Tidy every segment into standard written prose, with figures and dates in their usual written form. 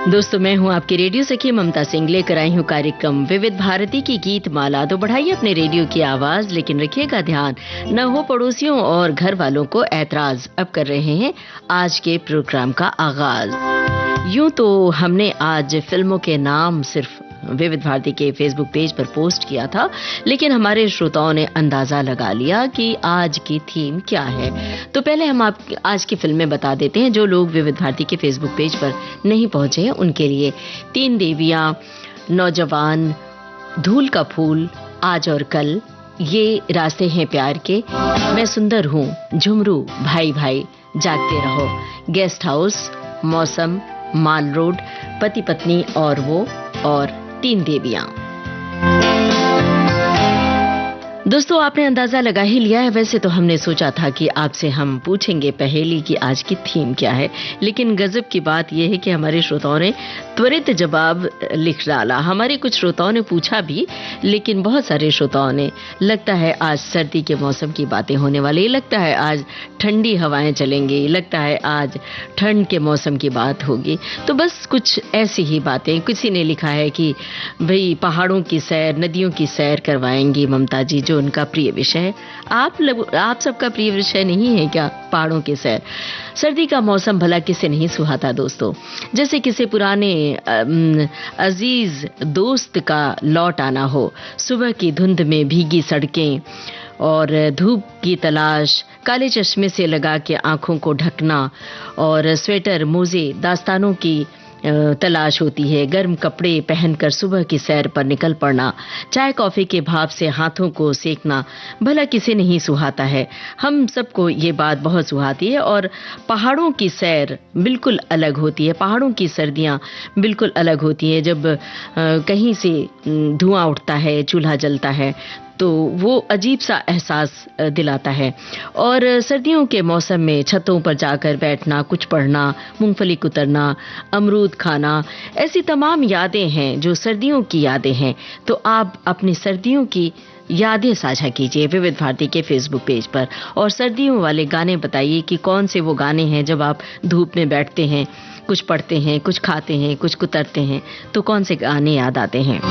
दोस्तों, मैं हूं आपकी रेडियो सखी ममता सिंह, लेकर आई हूं कार्यक्रम विविध भारती की गीत माला। तो बढ़ाइए अपने रेडियो की आवाज, लेकिन रखिएगा ध्यान न हो पड़ोसियों और घर वालों को ऐतराज। अब कर रहे हैं आज के प्रोग्राम का आगाज। यूं तो हमने आज फिल्मों के नाम सिर्फ विविध भारती के फेसबुक पेज पर पोस्ट किया था, लेकिन हमारे श्रोताओं ने अंदाजा लगा लिया कि आज की थीम क्या है। तो पहले हम आज की फिल्में बता देते हैं। जो लोग विविध भारती के फेसबुक पेज पर नहीं पहुंचे हैं उनके लिए तीन देवियां, नौजवान, धूल का फूल, आज और कल, ये रास्ते हैं प्यार के, मैं सुंदर हूं, झुमरू, भाई भाई, जागते रहो, गेस्ट हाउस, मौसम, माल रोड, पति पत्नी और वो, और तीन देवियां। दोस्तों, आपने अंदाजा लगा ही लिया है। वैसे तो हमने सोचा था कि आपसे हम पूछेंगे पहेली की आज की थीम क्या है, लेकिन गजब की बात यह है कि हमारे श्रोताओं ने त्वरित जवाब लिख डाला। हमारे कुछ श्रोताओं ने पूछा भी, लेकिन बहुत सारे श्रोताओं ने, लगता है आज सर्दी के मौसम की बातें होने वाली, लगता है आज ठंडी हवाएं चलेंगी, लगता है आज ठंड के मौसम की बात होगी। तो बस कुछ ऐसी ही बातें। किसी ने लिखा है कि भाई पहाड़ों की सैर, नदियों की सैर करवाएंगी ममता जी, जो उनका प्रिय विषय है। आप सबका प्रिय विषय नहीं है क्या पहाड़ों की सैर? सर्दी का मौसम भला किसे नहीं सुहाता दोस्तों। जैसे किसी पुराने अजीज दोस्त का लौट आना हो, सुबह की धुंध में भीगी सड़कें और धूप की तलाश, काले चश्मे से लगा के आंखों को ढकना और स्वेटर, मोजे, दास्तानों की तलाश होती है। गर्म कपड़े पहनकर सुबह की सैर पर निकल पड़ना, चाय कॉफी के भाप से हाथों को सेकना, भला किसे नहीं सुहाता है। हम सबको ये बात बहुत सुहाती है। और पहाड़ों की सैर बिल्कुल अलग होती है। पहाड़ों की सर्दियां बिल्कुल अलग होती है। जब कहीं से धुआं उठता है, चूल्हा जलता है, तो वो अजीब सा एहसास दिलाता है। और सर्दियों के मौसम में छतों पर जाकर बैठना, कुछ पढ़ना, मूंगफली कुतरना, अमरूद खाना, ऐसी तमाम यादें हैं जो सर्दियों की यादें हैं। तो आप अपनी सर्दियों की यादें साझा कीजिए विविध भारती के फेसबुक पेज पर, और सर्दियों वाले गाने बताइए कि कौन से वो गाने हैं जब आप धूप में बैठते हैं, कुछ पढ़ते हैं, कुछ खाते हैं, कुछ कुतरते हैं, तो कौन से गाने याद आते हैं।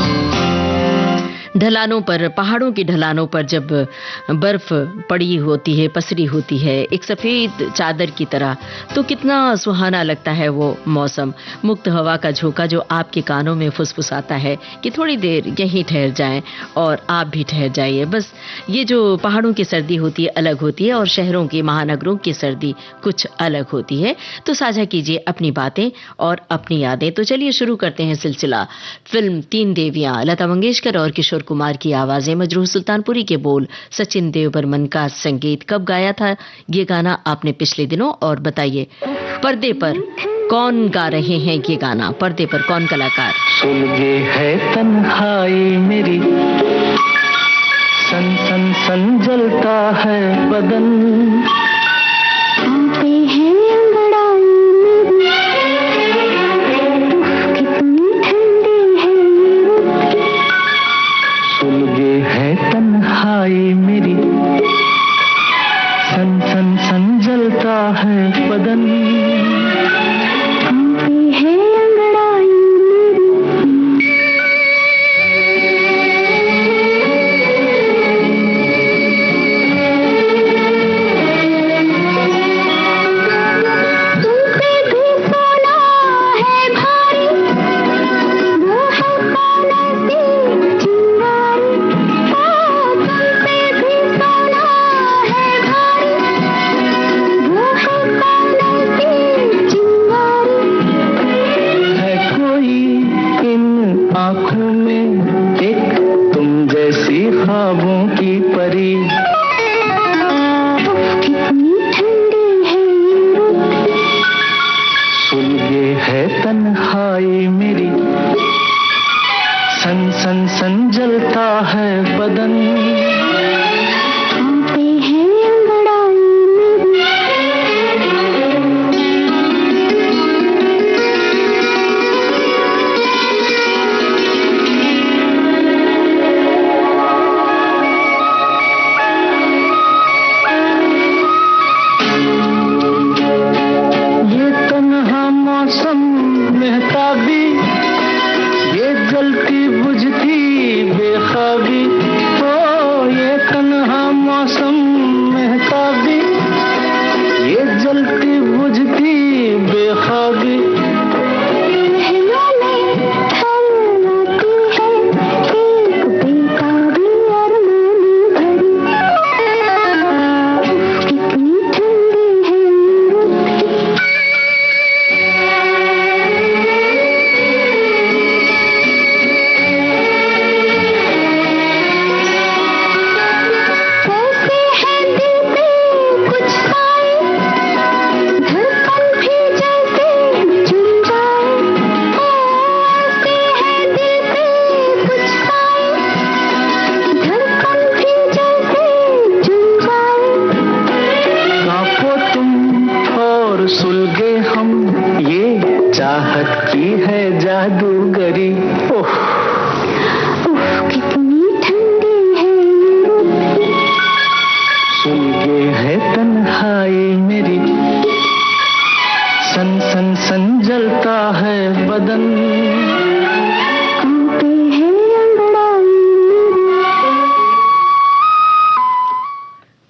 ढलानों पर, पहाड़ों की ढलानों पर जब बर्फ पड़ी होती है, पसरी होती है एक सफेद चादर की तरह, तो कितना सुहाना लगता है वो मौसम। मुक्त हवा का झोंका जो आपके कानों में फुसफुसाता है कि थोड़ी देर यहीं ठहर जाएं, और आप भी ठहर जाइए। बस ये जो पहाड़ों की सर्दी होती है अलग होती है, और शहरों की, महानगरों की सर्दी कुछ अलग होती है। तो साझा कीजिए अपनी बातें और अपनी यादें। तो चलिए शुरू करते हैं सिलसिला। फिल्म तीन देवियां, लता मंगेशकर और किशोर कुमार की आवाजें, मजरूह सुल्तानपुरी के बोल, सचिन देव बर्मन का संगीत। कब गाया था ये गाना आपने पिछले दिनों? और बताइए पर्दे पर कौन गा रहे हैं ये गाना, पर्दे पर कौन कलाकार? सुलगे है तन्हाई मेरी, सन सन सन जलता है बदन, मेरी सन सन सन जलता है बदन, है अंगड़ाई करती है जादूगरी। ओह कितनी ठंडी है सुन के है तन्हाई मेरी, सन सन सन जलता है बदन, कांपे है अंगड़ाई।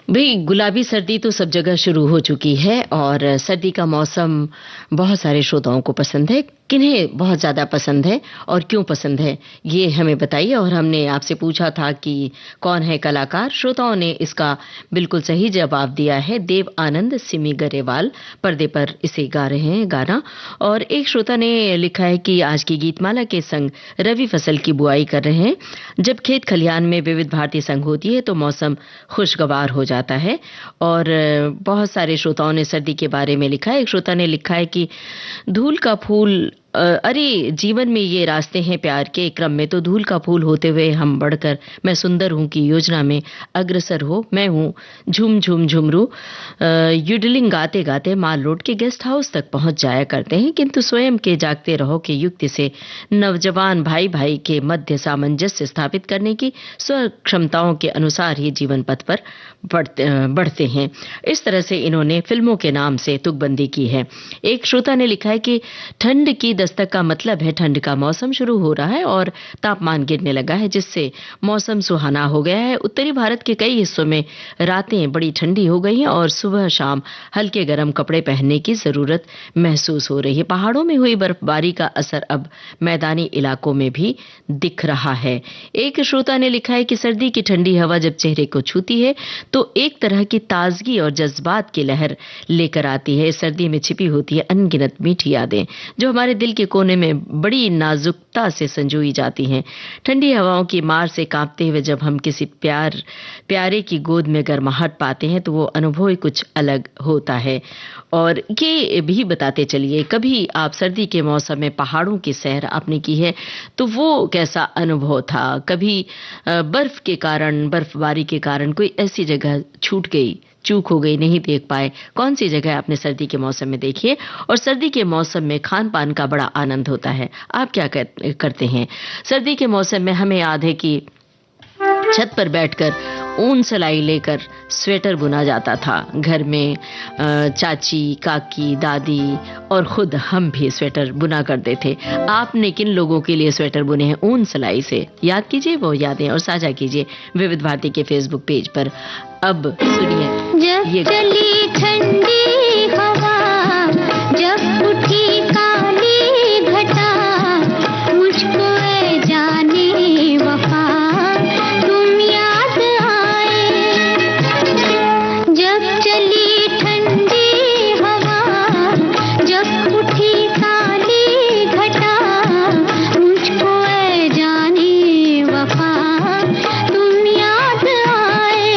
भाई गुलाबी सर्दी तो सब जगह शुरू हो चुकी है और सर्दी का मौसम बहुत सारे श्रोताओं को पसंद है। किन्हें बहुत ज़्यादा पसंद है और क्यों पसंद है ये हमें बताइए। और हमने आपसे पूछा था कि कौन है कलाकार। श्रोताओं ने इसका बिल्कुल सही जवाब दिया है। देव आनंद सिमी गरेवाल पर्दे पर इसे गा रहे हैं गाना। और एक श्रोता ने लिखा है कि आज की गीतमाला के संग रवि फसल की बुआई कर रहे हैं। जब खेत खलिहान में विविध भारती संग होती है तो मौसम खुशगवार हो जाता है। और बहुत सारे श्रोताओं ने सर्दी के बारे में लिखा है। एक श्रोता ने लिखा है कि धूल का फूल, अरे जीवन में ये रास्ते हैं प्यार के, क्रम में तो धूल का फूल होते हुए हम बढ़कर मैं सुंदर हूं की योजना में अग्रसर हो। मैं हूं झूम झूम झुमरू, युडलिंग गाते गाते माल रोड के गेस्ट हाउस तक पहुंच जाया करते हैं, किंतु स्वयं के जागते रहो के युक्ति से नौजवान भाई भाई के मध्य सामंजस्य स्थापित करने की स्व क्षमताओं के अनुसार ही जीवन पथ पर बढ़ते हैं। इस तरह से इन्होंने फिल्मों के नाम से तुकबंदी की है। एक श्रोता ने लिखा है कि ठंड की दस्तक का मतलब है ठंड का मौसम शुरू हो रहा है और तापमान गिरने लगा है, जिससे मौसम सुहाना हो गया है। उत्तरी भारत के कई हिस्सों में रातें बड़ी ठंडी हो गई हैं और सुबह शाम हल्के गर्म कपड़े पहनने की जरूरत महसूस हो रही है। पहाड़ों में हुई बर्फबारी का असर अब मैदानी इलाकों में भी दिख रहा है। एक श्रोता ने लिखा है कि सर्दी की ठंडी हवा जब चेहरे को छूती है तो एक तरह की ताजगी और जज्बात की लहर लेकर आती है। सर्दी में छिपी होती है अनगिनत मीठी यादें जो हमारे दिल के कोने में बड़ी नाजुकता से संजोई जाती हैं। ठंडी हवाओं की मार से कांपते हुए जब हम किसी प्यारे की गोद में गर्माहट पाते हैं तो वो अनुभव ही कुछ अलग होता है। और ये भी बताते चलिए, कभी आप सर्दी के मौसम में पहाड़ों की सैर आपने की है तो वो कैसा अनुभव था? कभी बर्फ के कारण, बर्फबारी के कारण कोई ऐसी जगह छूट गई, चूक हो गई, नहीं देख पाए, कौन सी जगह आपने सर्दी के मौसम में देखी है? और सर्दी के मौसम में खान पान का बड़ा आनंद होता है, आप क्या करते हैं सर्दी के मौसम में? हमें याद है कि छत पर बैठकर ऊन सिलाई लेकर स्वेटर बुना जाता था घर में। चाची, काकी, दादी और खुद हम भी स्वेटर बुना करते थे। आपने किन लोगों के लिए स्वेटर बुने हैं ऊन सिलाई से? याद कीजिए वो यादें और साझा कीजिए विविध भारती के फेसबुक पेज पर। अब सुनिए ये चली ठंडी हवा, जब उठी काली घटा, मुझको ए जाने वफा तुम याद आए। जब चली ठंडी हवा, जब उठी काली घटा, मुझको ए जाने वफा तुम याद आए।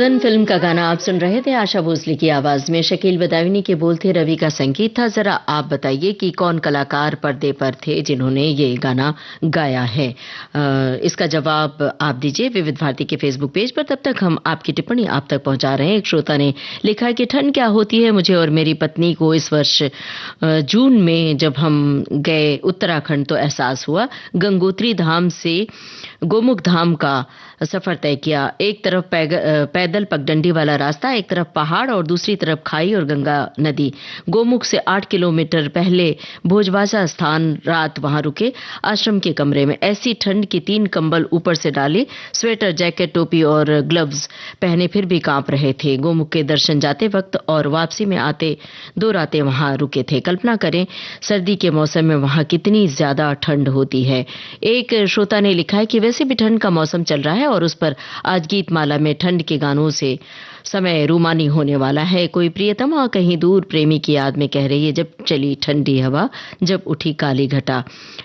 धड़कन फिल्म का गाना आप सुन रहे थे। आशा भोसले की आवाज में शकील बदायूनी के बोल थे, रवि का संगीत था। जरा आप बताइए कि कौन कलाकार पर्दे पर थे जिन्होंने ये गाना गाया है। इसका जवाब आप दीजिए विविध भारती के फेसबुक पेज पर। तब तक हम आपकी टिप्पणी आप तक पहुंचा रहे हैं। एक श्रोता ने लिखा है कि ठंड क्या होती है, मुझे और मेरी पत्नी को इस वर्ष जून में जब हम गए उत्तराखंड तो एहसास हुआ। गंगोत्री धाम से गोमुख धाम का सफर तय किया। एक तरफ पैदल पगडंडी वाला रास्ता, एक तरफ पहाड़ और दूसरी तरफ खाई और गंगा नदी। गोमुख से 8 किलोमीटर पहले भोजवासा स्थान, रात वहां रुके आश्रम के कमरे में। ऐसी ठंड की 3 कंबल ऊपर से डाले, स्वेटर, जैकेट, टोपी और ग्लव्स पहने, फिर भी कांप रहे थे। गोमुख के दर्शन जाते वक्त और वापसी में आते 2 रातें वहां रुके थे। कल्पना करें सर्दी के मौसम में वहां कितनी ज्यादा ठंड होती है। एक श्रोता ने लिखा है कि वैसे भी ठंड का मौसम चल रहा है और उस पर आज गीत माला में ठंड के गानों से समय रूमानी होने वाला है। कोई प्रियतमा कहीं दूर प्रेमी की याद में कह रही है, जब चली ठंडी हवा, जब उठी काली घटा।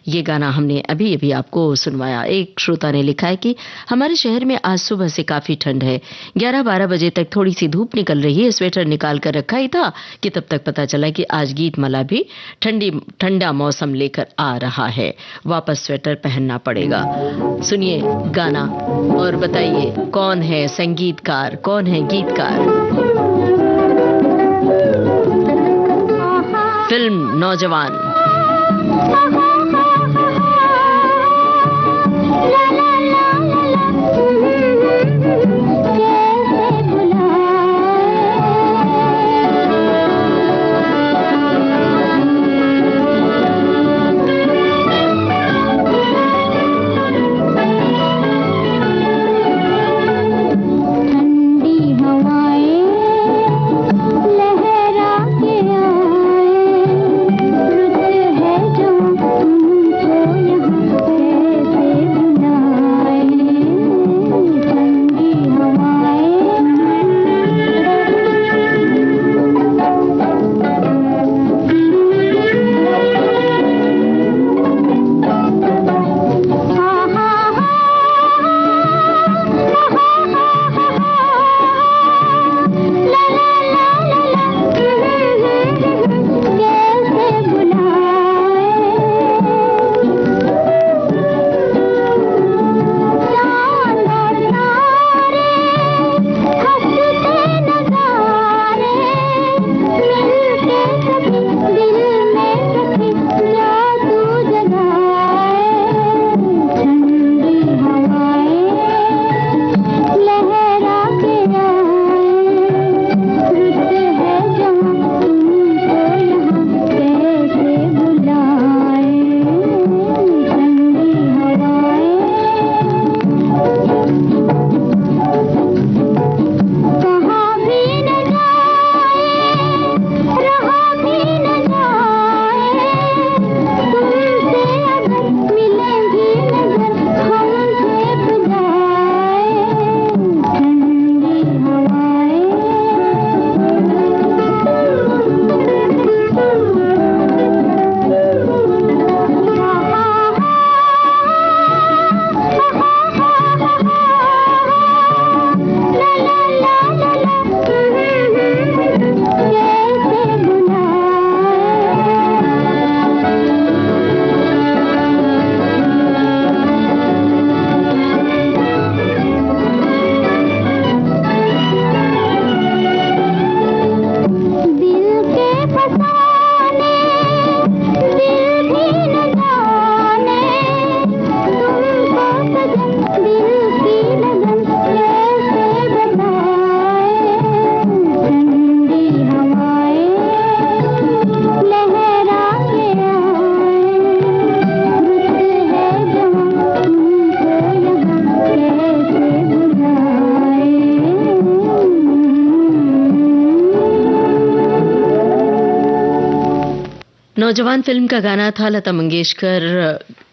ये गाना हमने अभी अभी आपको सुनवाया। एक श्रोता ने लिखा है कि हमारे शहर में आज सुबह से काफी ठंड है। 11-12 बजे तक थोड़ी सी धूप निकल रही है। स्वेटर निकाल कर रखा ही था कि तब तक पता चला कि आज गीत माला भी ठंडा मौसम लेकर आ रहा है। वापस स्वेटर पहनना पड़ेगा। सुनिए गाना और बताइए कौन है संगीतकार, कौन है गीतकार। फिल्म नौजवान। नौजवान फिल्म का गाना था। लता मंगेशकर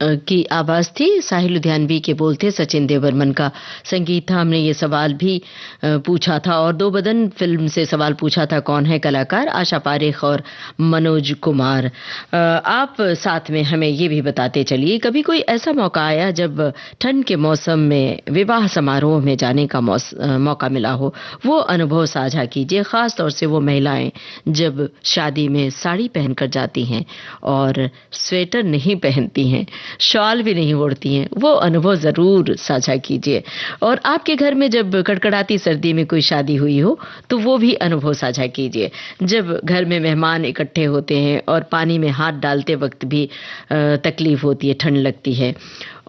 की आवाज थी, साहिल लुधियानवी के बोल थे, सचिन देवर्मन का संगीत था। हमने ये सवाल भी पूछा था और दो बदन फिल्म से सवाल पूछा था, कौन है कलाकार, आशा पारेख और मनोज कुमार। आप साथ में हमें ये भी बताते चलिए, कभी कोई ऐसा मौका आया जब ठंड के मौसम में विवाह समारोह में जाने का मौका मिला हो, वो अनुभव साझा कीजिए। खास तौर से वो महिलाएं जब शादी में साड़ी पहनकर जाती हैं और स्वेटर नहीं पहनती हैं, शॉल भी नहीं ओढ़ती हैं, वो अनुभव जरूर साझा कीजिए। और आपके घर में जब कड़कड़ाती सर्दी में कोई शादी हुई हो तो वो भी अनुभव साझा कीजिए। जब घर में मेहमान इकट्ठे होते हैं और पानी में हाथ डालते वक्त भी तकलीफ होती है, ठंड लगती है।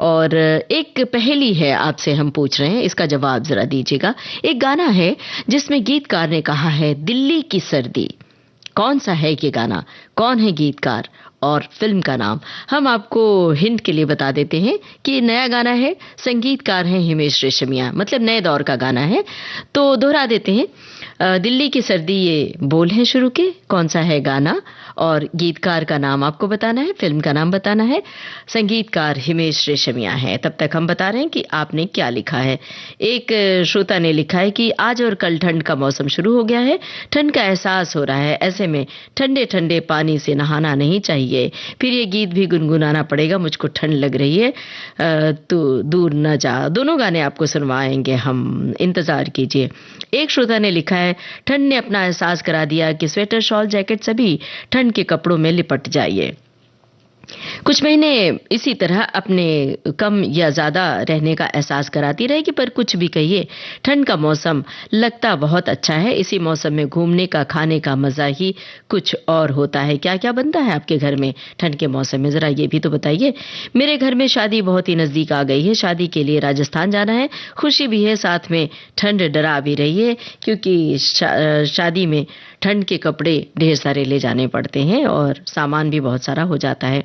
और एक पहेली है आपसे हम पूछ रहे हैं, इसका जवाब जरा दीजिएगा। एक गाना है जिसमें गीतकार ने कहा है दिल्ली की सर्दी, कौन सा है ये गाना, कौन है गीतकार और फिल्म का नाम? हम आपको हिंट के लिए बता देते हैं कि नया गाना है, संगीतकार हैं हिमेश रेशमिया, मतलब नए दौर का गाना है। तो दोहरा देते हैं, दिल्ली की सर्दी ये बोल है शुरू के, कौन सा है गाना और गीतकार का नाम आपको बताना है, फिल्म का नाम बताना है, संगीतकार हिमेश रेशमिया है। तब तक हम बता रहे हैं कि आपने क्या लिखा है। एक श्रोता ने लिखा है कि आज और कल ठंड का मौसम शुरू हो गया है, ठंड का एहसास हो रहा है, ऐसे में ठंडे ठंडे पानी से नहाना नहीं चाहिए, फिर ये गीत भी गुनगुनाना पड़ेगा, मुझको ठंड लग रही है तो दूर न जा। दोनों गाने आपको सुनवाएंगे हम, इंतजार कीजिए। एक श्रोता ने लिखा है ठंड ने अपना एहसास करा दिया कि स्वेटर शॉल जैकेट सभी ठंड के कपड़ों में लिपट जाइए। कुछ महीने इसी तरह अपने कम या ज्यादा रहने का एहसास कराती रहेगी, पर कुछ भी कहिए ठंड का मौसम लगता बहुत अच्छा है। इसी मौसम में घूमने का, खाने का मजा ही कुछ और होता है। क्या क्या बनता है आपके घर में ठंड के मौसम में, जरा ये भी तो बताइए। मेरे घर में शादी बहुत ही नजदीक आ गई है, शादी के लिए राजस्थान जाना है, खुशी भी है, साथ में ठंड डरा भी रही है, क्योंकि शादी में ठंड के कपड़े ढेर सारे ले जाने पड़ते हैं और सामान भी बहुत सारा हो जाता है।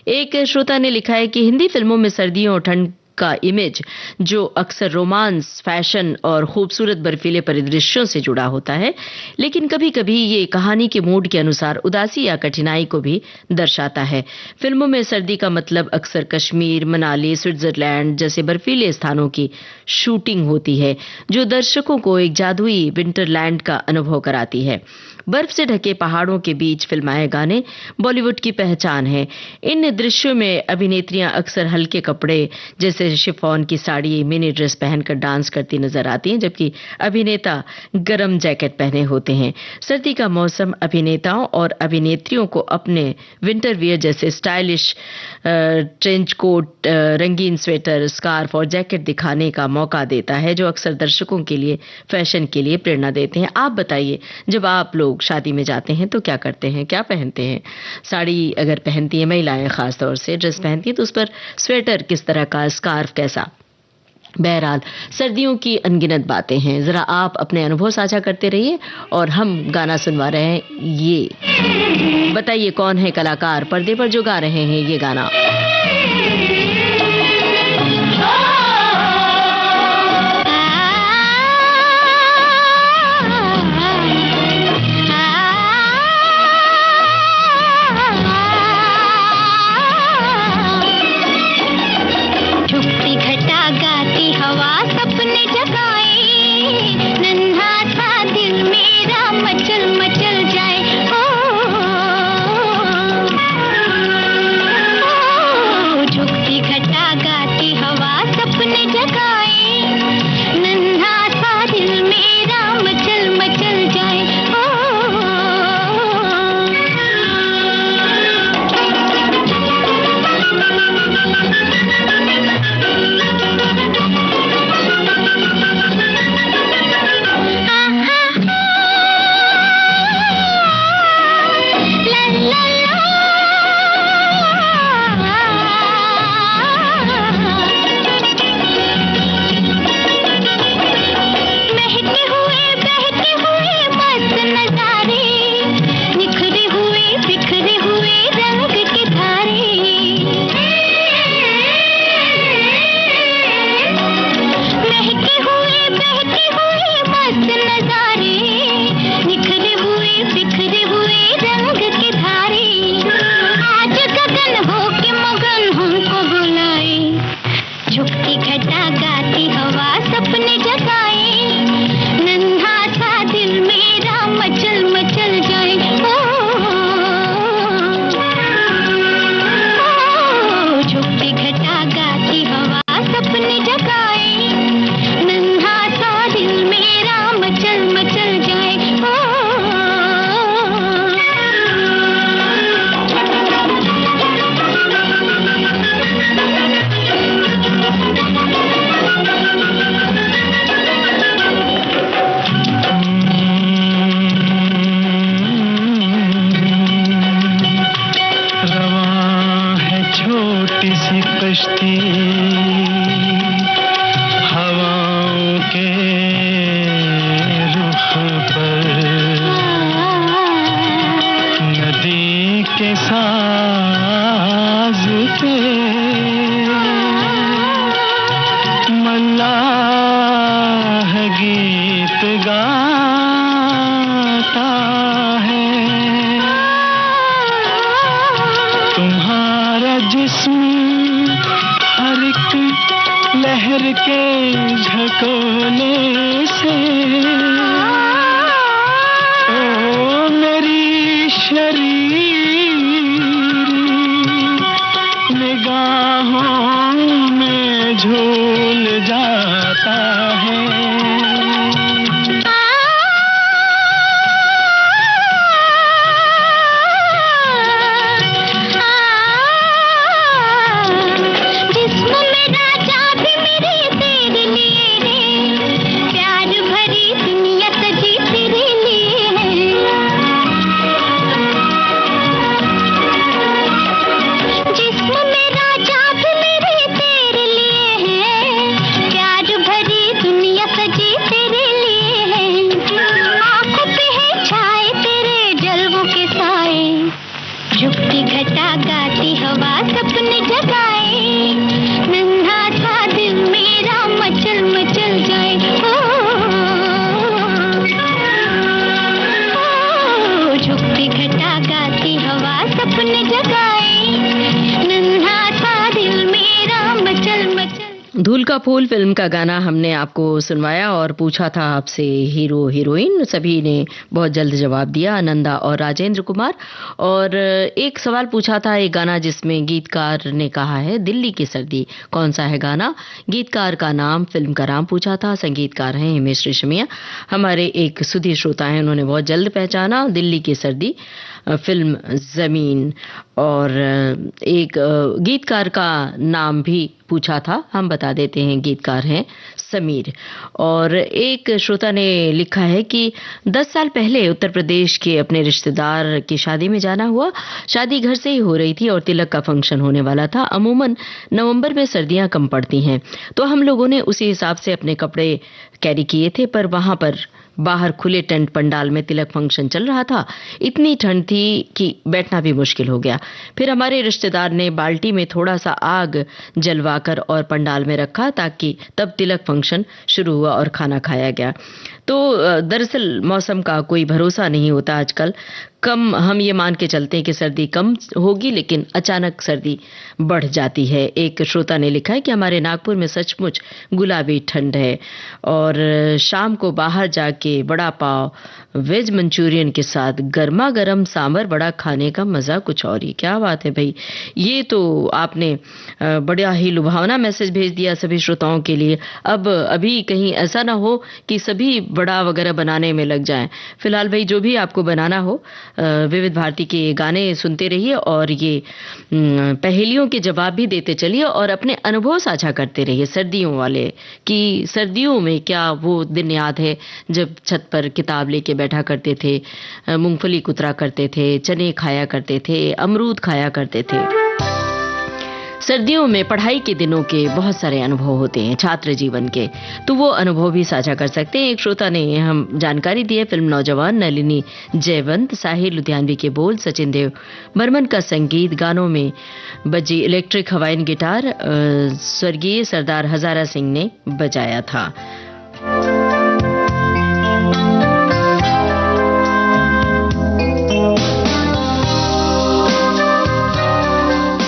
एक श्रोता ने लिखा है कि हिंदी फिल्मों में सर्दियों और ठंड का इमेज जो अक्सर रोमांस, फैशन और खूबसूरत बर्फीले परिदृश्यों से जुड़ा होता है, लेकिन कभी-कभी ये कहानी के मूड के अनुसार उदासी या कठिनाई को भी दर्शाता है। फिल्मों में सर्दी का मतलब अक्सर कश्मीर, मनाली, स्विट्जरलैंड जैसे बर्फीले स्थानों की शूटिंग होती है, जो दर्शकों को एक जादुई विंटरलैंड का अनुभव कराती है। बर्फ से ढके पहाड़ों के बीच फिल्माए गाने बॉलीवुड की पहचान है। इन दृश्यों में अभिनेत्रियां अक्सर हल्के कपड़े जैसे शिफॉन की साड़ी, मिनी ड्रेस पहनकर डांस करती नजर आती हैं, जबकि अभिनेता गरम जैकेट पहने होते हैं। सर्दी का मौसम अभिनेताओं और अभिनेत्रियों को अपने विंटर वियर जैसे स्टाइलिश ट्रेंच कोट, रंगीन स्वेटर, स्कार्फ और जैकेट दिखाने का मौका देता है, जो अक्सर दर्शकों के लिए फैशन के लिए प्रेरणा देते हैं। आप बताइए, जब आप लोग शादी में जाते हैं तो क्या करते हैं, क्या पहनते हैं? साड़ी अगर पहनती है महिलाएं, खास तौर से ड्रेस पहनती है, तो उस पर स्वेटर किस तरह का, स्कार्फ कैसा? बहरहाल सर्दियों की अनगिनत बातें हैं, जरा आप अपने अनुभव साझा करते रहिए और हम गाना सुनवा रहे हैं। ये बताइए कौन है कलाकार, पर्दे पर जो गा रहे हैं ये गाना? ओ कश्ती हवाओं के रुख पर, नदी के साज पे मल्लाह गीत गाता है। तुम्हारा जिस्म हर एक लहर के झकोले से, ओ मेरी शरीरी निगाहों में झूल जाता है। धूल का फूल फिल्म का गाना हमने आपको सुनवाया और पूछा था आपसे हीरो हीरोइन, सभी ने बहुत जल्द जवाब दिया, आनंदा और राजेंद्र कुमार। और एक सवाल पूछा था, एक गाना जिसमें गीतकार ने कहा है दिल्ली की सर्दी, कौन सा है गाना, गीतकार का नाम, फिल्म का नाम पूछा था। संगीतकार हैं हिमेश रेशमिया। हमारे एक सुधी श्रोता हैं, उन्होंने बहुत जल्द पहचाना, दिल्ली की सर्दी फिल्म जमीन। और एक गीतकार का नाम भी पूछा था, हम बता देते हैं, गीतकार हैं समीर। और एक श्रोता ने लिखा है कि 10 साल पहले उत्तर प्रदेश के अपने रिश्तेदार की शादी में जाना हुआ। शादी घर से ही हो रही थी और तिलक का फंक्शन होने वाला था। अमूमन नवंबर में सर्दियां कम पड़ती हैं, तो हम लोगों ने उसी हिसाब से अपने कपड़े कैरी किए थे, पर वहां पर बाहर खुले टेंट पंडाल में तिलक फंक्शन चल रहा था। इतनी ठंड थी कि बैठना भी मुश्किल हो गया। फिर हमारे रिश्तेदार ने बाल्टी में थोड़ा सा आग जलवाकर और पंडाल में रखा, ताकि तब तिलक फंक्शन शुरू हुआ और खाना खाया गया। तो दरअसल मौसम का कोई भरोसा नहीं होता आजकल। कम हम ये मान के चलते हैं कि सर्दी कम होगी, लेकिन अचानक सर्दी बढ़ जाती है। एक श्रोता ने लिखा है कि हमारे नागपुर में सचमुच गुलाबी ठंड है और शाम को बाहर जाके बड़ा पाव, वेज मंचूरियन के साथ गर्मा गर्म सांभर बड़ा खाने का मजा कुछ और ही। क्या बात है भाई, ये तो आपने बड़ा ही लुभावना मैसेज भेज दिया सभी श्रोताओं के लिए। अब अभी कहीं ऐसा ना हो कि सभी बड़ा वगैरह बनाने में लग जाएं। फिलहाल भाई जो भी आपको बनाना हो, विविध भारती के गाने सुनते रहिए और ये पहेलियों के जवाब भी देते चलिए और अपने अनुभव साझा करते रहिए सर्दियों वाले, कि सर्दियों में क्या वो दिन याद है जब छत पर किताब लेके बैठा करते थे, मूंगफली कुतरा करते थे, चने खाया करते थे, अमरूद खाया करते थे। सर्दियों में पढ़ाई के दिनों के बहुत सारे अनुभव होते हैं छात्र जीवन के, तो वो अनुभव भी साझा कर सकते हैं। एक श्रोता ने हम जानकारी दी है, फिल्म नौजवान, नलिनी जयवंत, साहिर लुधियानवी के बोल, सचिन देव बर्मन का संगीत, गानों में बजी इलेक्ट्रिक हवाइन गिटार, स्वर्गीय सरदार हजारा सिंह ने बजाया था।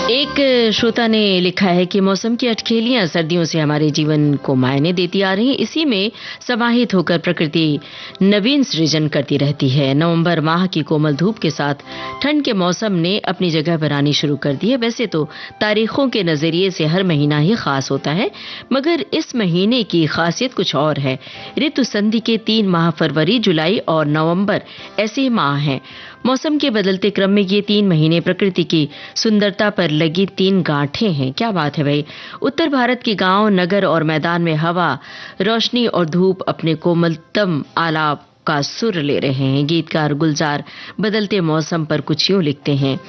एक श्रोता ने लिखा है कि मौसम की अटखेलियां सर्दियों से हमारे जीवन को मायने देती आ रही हैं। इसी में समाहित होकर प्रकृति नवीन सृजन करती रहती है। नवंबर माह की कोमल धूप के साथ ठंड के मौसम ने अपनी जगह बनानी शुरू कर दी है। वैसे तो तारीखों के नजरिए से हर महीना ही खास होता है, मगर इस महीने की खासियत कुछ और है। ऋतु संधि के 3 माह फरवरी, जुलाई और नवंबर ऐसे माह हैं। मौसम के बदलते क्रम में ये 3 महीने प्रकृति की सुंदरता पर लगी 3 गांठें हैं। क्या बात है भाई। उत्तर भारत के गांव, नगर और मैदान में हवा, रोशनी और धूप अपने कोमलतम आलाप का सुर ले रहे हैं। गीतकार गुलजार बदलते मौसम पर कुछ यूं लिखते हैं,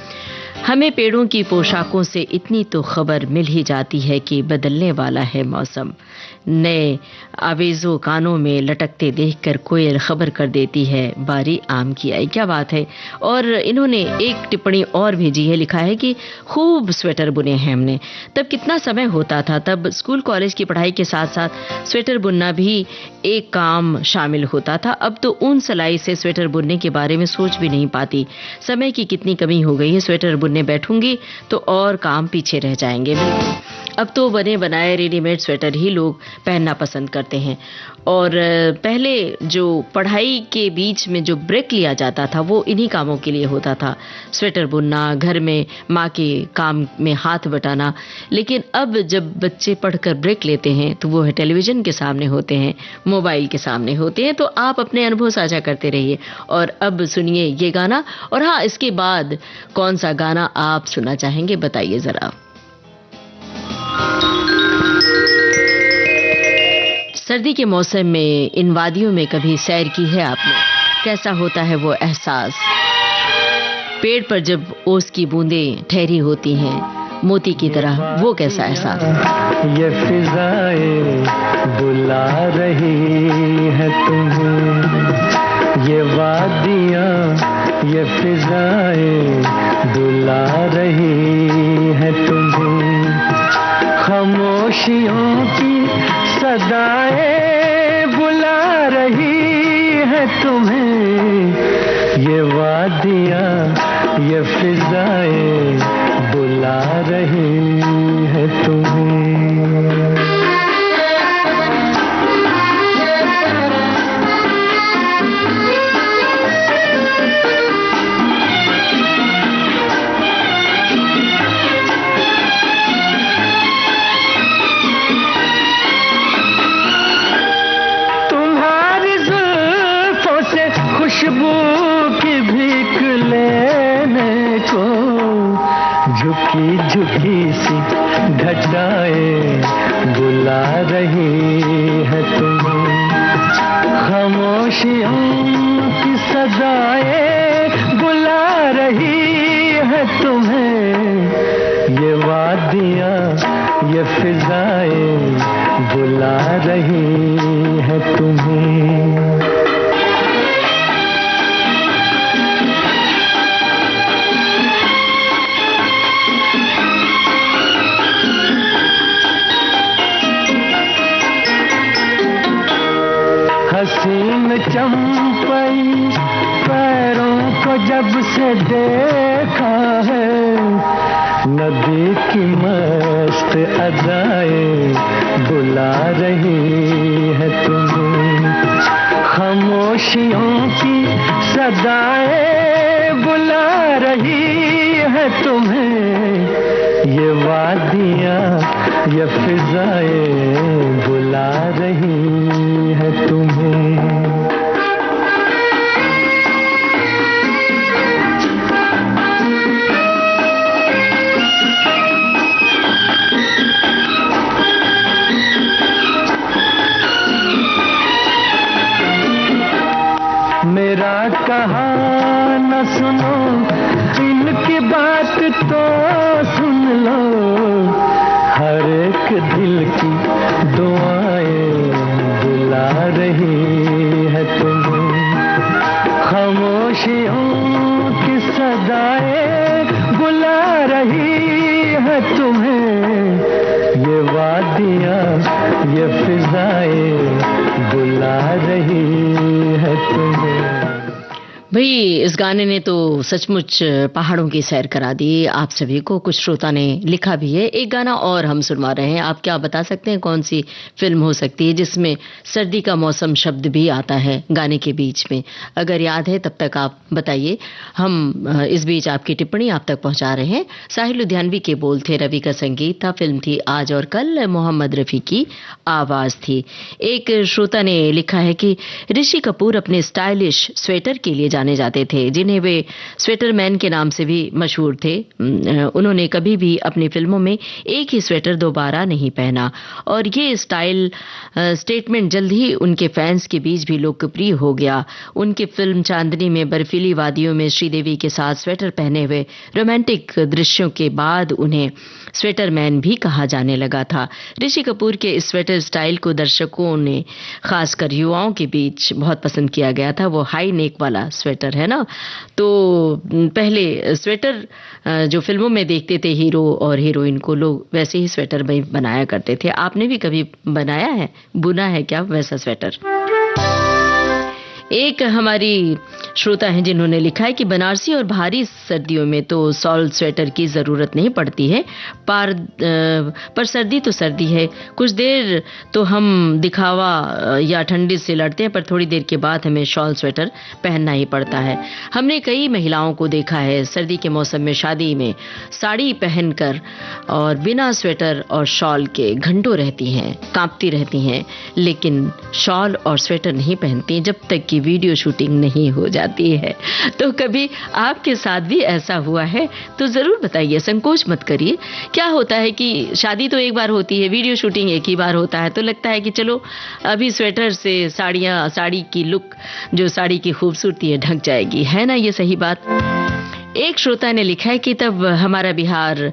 हमें पेड़ों की पोशाकों से इतनी तो खबर मिल ही जाती है कि बदलने वाला है मौसम। नए आवेज़ो कानों में लटकते देखकर कोयल खबर कर देती है बारी आम की आई। क्या बात है। और इन्होंने एक टिप्पणी और भेजी है, लिखा है कि खूब स्वेटर बुने हैं हमने। तब कितना समय होता था, तब स्कूल कॉलेज की पढ़ाई के साथ साथ स्वेटर बुनना भी एक काम शामिल होता था। अब तो ऊन सिलाई से स्वेटर बुनने के बारे में सोच भी नहीं पाती। समय की कितनी कमी हो गई है। स्वेटर बुनने बैठूंगी तो और काम पीछे रह जाएंगे। अब तो बने बनाए रेडीमेड स्वेटर ही लोग पहनना पसंद करते हैं। और पहले जो पढ़ाई के बीच में जो ब्रेक लिया जाता था वो इन्हीं कामों के लिए होता था, स्वेटर बुनना, घर में माँ के काम में हाथ बटाना। लेकिन अब जब बच्चे पढ़कर ब्रेक लेते हैं तो वो टेलीविज़न के सामने होते हैं, मोबाइल के सामने होते हैं। तो आप अपने अनुभव साझा करते रहिए। और अब सुनिए ये गाना, और हाँ, इसके बाद कौन सा गाना आप सुनना चाहेंगे बताइए ज़रा। सर्दी के मौसम में इन वादियों में कभी सैर की है आपने? कैसा होता है वो एहसास? पेड़ पर जब ओस की बूंदें ठहरी होती हैं मोती की तरह, वो कैसा एहसास? ये फिजाएं बुला रही है तुम्हें, ये वादियां, ये फिजाएं बुला रही है तुम्हें। खामोशियों की सदाएं बुला रही है तुम्हें, ये वादियां, ये फिजाएं बुला रही है तुम्हें। खुशबू की भीख लेने को झुकी झुकी सी घटाएं बुला रही है तुम्हें। खामोशियों की सदाएं बुला रही है तुम्हें, ये वादियां, ये फिजाएं बुला रही है तुम्हें। हसीन चंपई पैरों को जब से देखा है, नदी की मस्त अदाएं बुला रही है तुम्हें। खामोशियों की सदाएं बुला रही है तुम्हें, ये वादियां, ये फिजाएं बुला रही है तुम्हें। मेरा कहा न सुनो, इनकी बात तो सुन लो, हर एक दिल की दुआएं बुला रही है तुम्हें। खामोशियों की सदाएं बुला रही है तुम्हें, ये वादियां, ये फिजाएं बुला रही है तुम्हें। भाई, इस गाने ने तो सचमुच पहाड़ों की सैर करा दी आप सभी को। कुछ श्रोता ने लिखा भी है। एक गाना और हम सुनवा रहे हैं। आप क्या बता सकते हैं कौन सी फिल्म हो सकती है जिसमें सर्दी का मौसम शब्द भी आता है गाने के बीच में? अगर याद है तब तक आप बताइए। हम इस बीच आपकी टिप्पणी आप तक पहुंचा रहे हैं। साहिल लुधियानवी के बोल थे, रवि का संगीत था, फिल्म थी आज और कल, मोहम्मद रफी की आवाज थी। एक श्रोता ने लिखा है कि ऋषि कपूर अपने स्टाइलिश स्वेटर के लिए जाने जाते थे, जिन्हें वे स्वेटर मैन के नाम से भी मशहूर थे। उन्होंने कभी भी अपनी फिल्मों में एक ही स्वेटर दोबारा नहीं पहना और ये स्टाइल स्टेटमेंट जल्द ही उनके फैंस के बीच भी लोकप्रिय हो गया। उनकी फिल्म चांदनी में बर्फीली वादियों में श्रीदेवी के साथ स्वेटर पहने हुए रोमांटिक दृश्यों के बाद उन्हें स्वेटर मैन भी कहा जाने लगा था। ऋषि कपूर के इस स्वेटर स्टाइल को दर्शकों ने, खासकर युवाओं के बीच बहुत पसंद किया गया था। वो हाई नेक वाला स्वेटर है ना, तो पहले स्वेटर जो फिल्मों में देखते थे हीरो और हीरोइन को, लोग वैसे ही स्वेटर बनाया करते थे। आपने भी कभी बनाया है, बुना है क्या वैसा स्वेटर? एक हमारी श्रोता हैं जिन्होंने लिखा है कि बनारसी और भारी सर्दियों में तो सॉल स्वेटर की ज़रूरत नहीं पड़ती है, पर सर्दी तो सर्दी है। कुछ देर तो हम दिखावा या ठंडी से लड़ते हैं, पर थोड़ी देर के बाद हमें शॉल स्वेटर पहनना ही पड़ता है। हमने कई महिलाओं को देखा है सर्दी के मौसम में शादी में साड़ी पहनकर और बिना स्वेटर और शॉल के घंटों रहती हैं, कांपती रहती हैं, लेकिन शॉल और स्वेटर नहीं पहनती जब तक कि वीडियो शूटिंग नहीं हो जाती है। तो कभी आपके साथ भी ऐसा हुआ है तो जरूर बताइए, संकोच मत करिए। क्या होता है कि शादी तो एक बार होती है, वीडियो शूटिंग एक ही बार होता है, तो लगता है कि चलो अभी स्वेटर से साड़ी की लुक, जो साड़ी की खूबसूरती है, ढक जाएगी, है ना ये सही बात। एक श्रोता ने लिखा है कि तब हमारा बिहार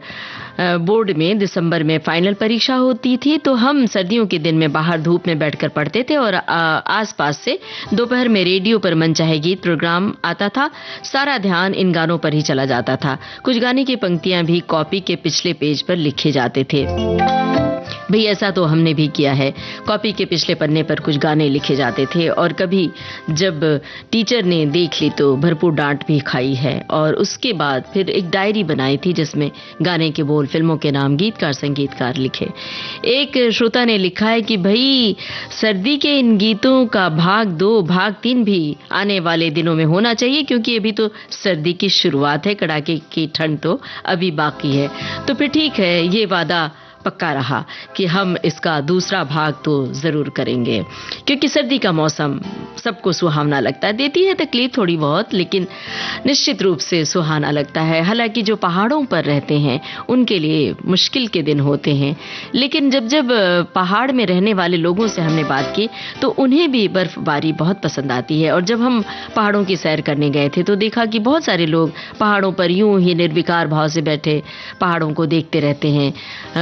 बोर्ड में दिसंबर में फाइनल परीक्षा होती थी, तो हम सर्दियों के दिन में बाहर धूप में बैठकर पढ़ते थे और आसपास से दोपहर में रेडियो पर मनचाहे गीत प्रोग्राम आता था। सारा ध्यान इन गानों पर ही चला जाता था। कुछ गाने की पंक्तियां भी कॉपी के पिछले पेज पर लिखे जाते थे। भाई ऐसा तो हमने भी किया है, कॉपी के पिछले पन्ने पर कुछ गाने लिखे जाते थे और कभी जब टीचर ने देख ली तो भरपूर डांट भी खाई है। और उसके बाद फिर एक डायरी बनाई थी जिसमें गाने के बोल, फिल्मों के नाम, गीतकार, संगीतकार लिखे। एक श्रोता ने लिखा है कि भाई सर्दी के इन गीतों का भाग 2, भाग 3 भी आने वाले दिनों में होना चाहिए, क्योंकि अभी तो सर्दी की शुरुआत है, कड़ाके की ठंड तो अभी बाकी है। तो फिर ठीक है, ये वादा पक्का रहा कि हम इसका दूसरा भाग तो जरूर करेंगे, क्योंकि सर्दी का मौसम सबको सुहावना लगता है। देती है तकलीफ थोड़ी बहुत, लेकिन निश्चित रूप से सुहाना लगता है। हालांकि जो पहाड़ों पर रहते हैं उनके लिए मुश्किल के दिन होते हैं, लेकिन जब पहाड़ में रहने वाले लोगों से हमने बात की तो उन्हें भी बर्फबारी बहुत पसंद आती है। और जब हम पहाड़ों की सैर करने गए थे तो देखा कि बहुत सारे लोग पहाड़ों पर यूं ही निर्विकार भाव से बैठे पहाड़ों को देखते रहते हैं,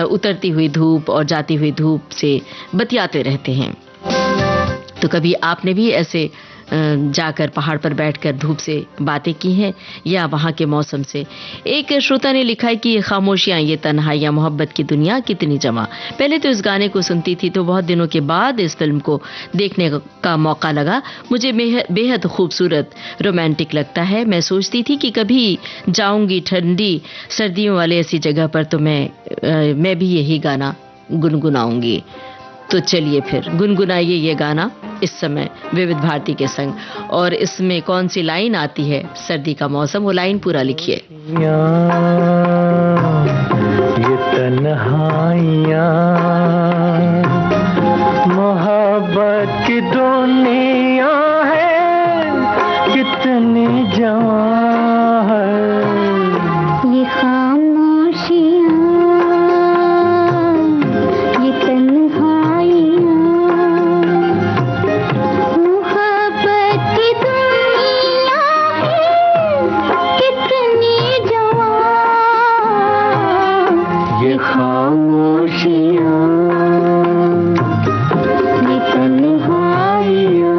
उतरती हुई धूप और जाती हुई धूप से बतियाते रहते हैं। तो कभी आपने भी ऐसे जाकर पहाड़ पर बैठकर धूप से बातें की हैं या वहां के मौसम से? एक श्रोता ने लिखा है कि ये खामोशियां, ये तन्हाइयां, मोहब्बत की दुनिया कितनी जमा। पहले तो इस गाने को सुनती थी तो बहुत दिनों के बाद इस फिल्म को देखने का मौका लगा। मुझे बेहद खूबसूरत, रोमांटिक लगता है। मैं सोचती थी कि कभी जाऊंगी ठंडी सर्दियों वाले ऐसी जगह पर तो मैं भी यही गाना गुनगुनाऊंगी। तो चलिए फिर गुनगुनाइए ये गाना इस समय विविध भारती के संग। और इसमें कौन सी लाइन आती है, सर्दी का मौसम, वो लाइन पूरा लिखिए। ये तन्हाइयाँ मोहब्बत की दुनिया है, कितनी जवां है। ये खामोशियाँ, ये तन्हाइयाँ, मोहब्बत की दुनिया है, कितनी जवां। ये खामोशियाँ, ये तन्हाइयाँ,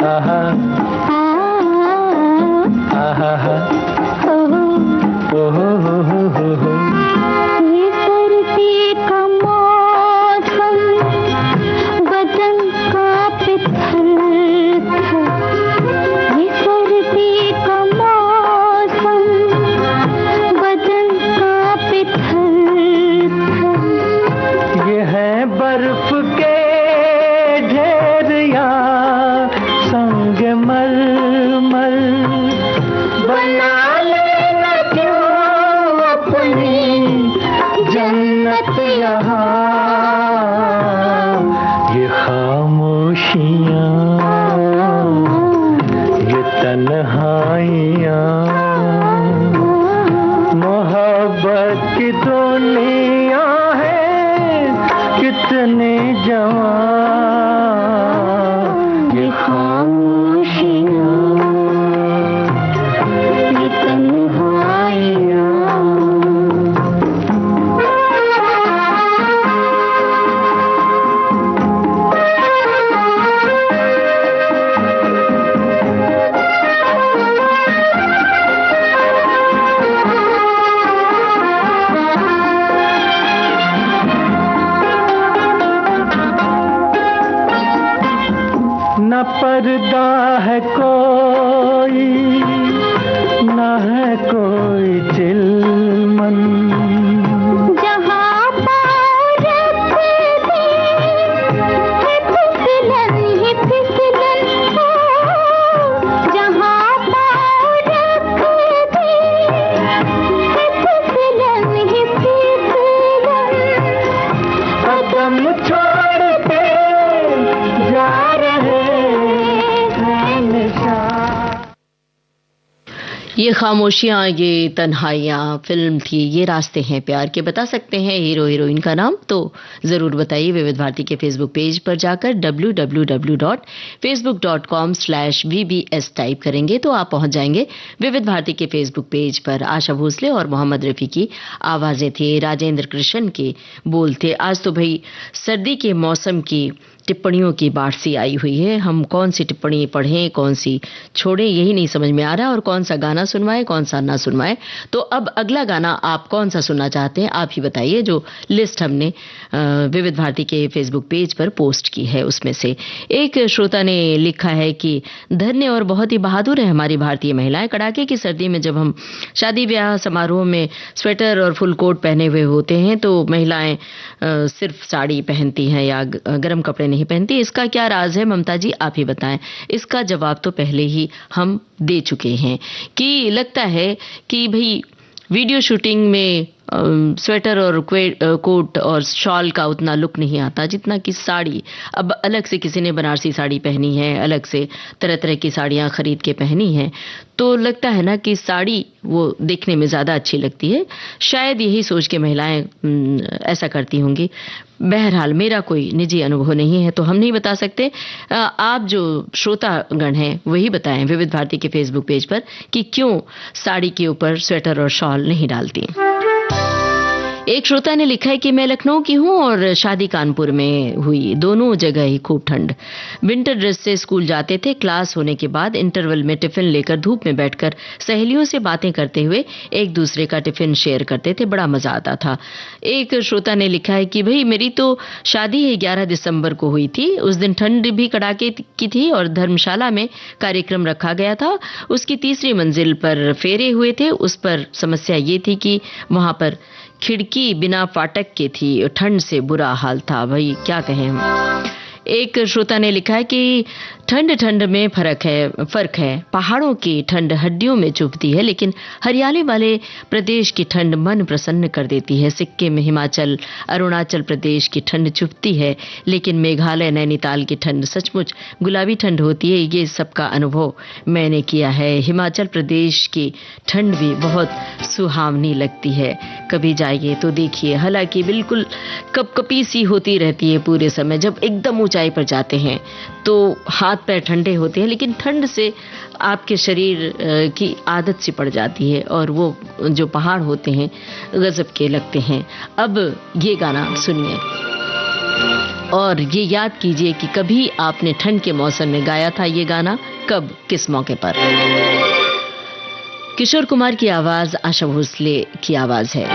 आहा आहा ओहो हो। ये सर्दी का मौसम बदन कांपे थर-थर। ये सर्दी का मौसम बदन कांपे थर-थर। ये है बर्फ के जुदा है कोई, ना है कोई चिलमन। जहाँ पाँव रख दे है फिसलन ही फिसलन हो, जहाँ पाँव रख दे है फिसलन ही फिसलन। कदम छोड़ते जा रहे हैं निशान। ये खामोशियां, ये तन्हाइयां फिल्म थी ये रास्ते हैं प्यार के। बता सकते हैं हीरो हीरोइन का नाम? तो जरूर बताइए विविध भारती के फेसबुक पेज पर जाकर www.facebook.com/vbs टाइप करेंगे तो आप पहुंच जाएंगे विविध भारती के फेसबुक पेज पर। आशा भोसले और मोहम्मद रफी की आवाजें थी, राजेंद्र कृष्ण के बोल थे। आज तो भाई सर्दी के मौसम की टिप्पणियों की बाढ़ सी आई हुई है। हम कौन सी टिप्पणी पढ़ें, कौन सी छोड़ें, यही नहीं समझ में आ रहा, और कौन सा गाना सुनवाएं, कौन सा ना सुनवाएं। तो अब अगला गाना आप कौन सा सुनना चाहते हैं, आप ही बताइए। जो लिस्ट हमने विविध भारती के फेसबुक पेज पर पोस्ट की है उसमें से एक श्रोता ने लिखा है कि धन्य और बहुत ही बहादुर है हमारी भारतीय महिलाएं। कड़ाके की सर्दी में जब हम शादी ब्याह समारोह में स्वेटर और फुल कोट पहने हुए होते हैं तो महिलाएं सिर्फ साड़ी पहनती हैं या गर्म कपड़े नहीं पहनती। इसका क्या राज है ममता जी, आप ही बताएं। इसका जवाब तो पहले ही हम दे चुके हैं कि लगता है कि भाई वीडियो शूटिंग में स्वेटर और कोट और शॉल का उतना लुक नहीं आता जितना कि साड़ी। अब अलग से किसी ने बनारसी साड़ी पहनी है, अलग से तरह तरह की साड़ियां खरीद के पहनी हैं, तो लगता है ना कि साड़ी वो देखने में ज़्यादा अच्छी लगती है। शायद यही सोच के महिलाएं ऐसा करती होंगी। बहरहाल मेरा कोई निजी अनुभव नहीं है तो हम नहीं बता सकते। आप जो श्रोतागण हैं वही बताएं विविध भारती के फेसबुक पेज पर कि क्यों साड़ी के ऊपर स्वेटर और शॉल नहीं डालती। एक श्रोता ने लिखा है कि मैं लखनऊ की हूं और शादी कानपुर में हुई, दोनों जगह ही खूब ठंड। विंटर ड्रेस से स्कूल जाते थे, क्लास होने के बाद इंटरवल में टिफिन लेकर धूप में बैठकर सहेलियों से बातें करते हुए एक दूसरे का टिफिन शेयर करते थे, बड़ा मजा आता था। एक श्रोता ने लिखा है कि भाई मेरी तो शादी ही 11 दिसंबर को हुई थी, उस दिन ठंड भी कड़ाके की थी और धर्मशाला में कार्यक्रम रखा गया था। उसकी तीसरी मंजिल पर फेरे हुए थे। उस पर समस्या ये थी कि वहां पर खिड़की बिना फाटक के थी, ठंड से बुरा हाल था। भाई क्या कहें हम। एक श्रोता ने लिखा है कि ठंड में फर्क है। पहाड़ों की ठंड हड्डियों में चुभती है, लेकिन हरियाली वाले प्रदेश की ठंड मन प्रसन्न कर देती है। सिक्किम, हिमाचल, अरुणाचल प्रदेश की ठंड चुभती है, लेकिन मेघालय, नैनीताल की ठंड सचमुच गुलाबी ठंड होती है। ये सबका अनुभव मैंने किया है। हिमाचल प्रदेश की ठंड भी बहुत सुहावनी लगती है, कभी जाइए तो देखिए। हालांकि बिल्कुल कपकपी सी होती रहती है पूरे समय। जब एकदम ऊंचाई पर जाते हैं तो हाथ पैर ठंडे होते हैं, लेकिन ठंड से आपके शरीर की आदत सी पड़ जाती है और वो जो पहाड़ होते हैं गजब के लगते हैं। अब ये गाना सुनिए और ये याद कीजिए कि कभी आपने ठंड के मौसम में गाया था ये गाना, कब, किस मौके पर। किशोर कुमार की आवाज, आशा भोसले की आवाज है।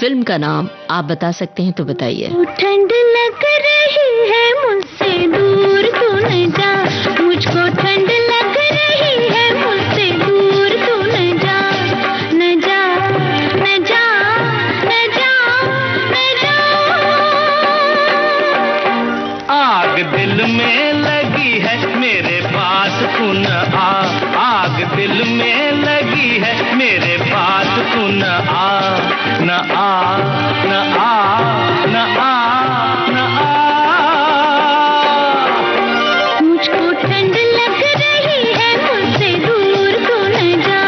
फिल्म का नाम आप बता सकते हैं तो बताइए। ठंड लग रही है मुझसे दूर तू न जा, मुझको ठंड लग रही है मुझसे दूर तू न जा, न जा, न जा, न जा, न जा। आग दिल में लगी है मेरे पास तू न आ, आग दिल में लगी है मेरे पास तू न आ, न आ, न आ, न आ, न आ। मुझको ठंड लग रही है मुझसे दूर तू न जा।